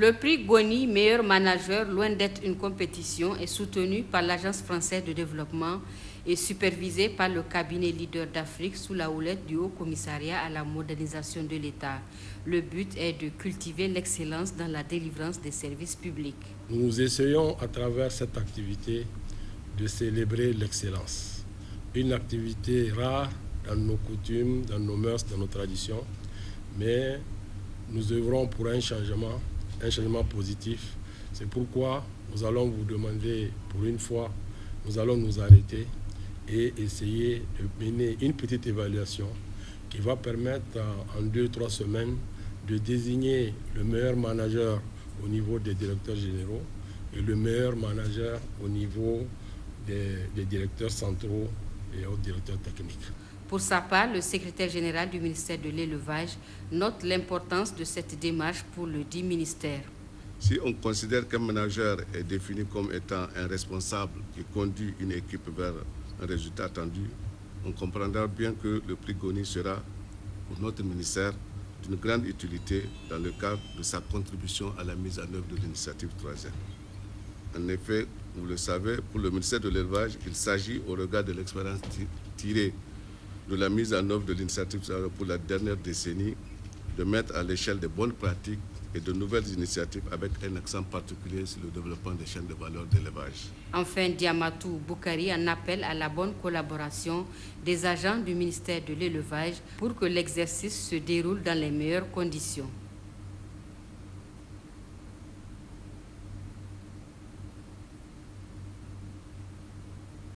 Le prix Goni, meilleur manager, loin d'être une compétition, est soutenu par l'Agence française de développement et supervisé par le cabinet leader d'Afrique sous la houlette du Haut Commissariat à la modernisation de l'État. Le but est de cultiver l'excellence dans la délivrance des services publics. Nous essayons à travers cette activité de célébrer l'excellence. Une activité rare dans nos coutumes, dans nos mœurs, dans nos traditions, mais nous œuvrons pour un changement positif. C'est pourquoi nous allons vous demander, pour une fois, nous allons nous arrêter et essayer de mener une petite évaluation qui va permettre en 2-3 semaines de désigner le meilleur manager au niveau des directeurs généraux et le meilleur manager au niveau des directeurs centraux et autres directeurs techniques. Pour sa part, le secrétaire général du ministère de l'Élevage note l'importance de cette démarche pour le dit ministère. Si on considère qu'un manager est défini comme étant un responsable qui conduit une équipe vers un résultat attendu, on comprendra bien que le prix Goni sera pour notre ministère d'une grande utilité dans le cadre de sa contribution à la mise en œuvre de l'initiative 3R. En effet, vous le savez, pour le ministère de l'Élevage, il s'agit, au regard de l'expérience tirée de la mise en œuvre de l'initiative 3R pour la dernière décennie, de mettre à l'échelle de bonnes pratiques et de nouvelles initiatives avec un accent particulier sur le développement des chaînes de valeur d'élevage. Enfin, Diamatou Boukari en appelle à la bonne collaboration des agents du ministère de l'Élevage pour que l'exercice se déroule dans les meilleures conditions.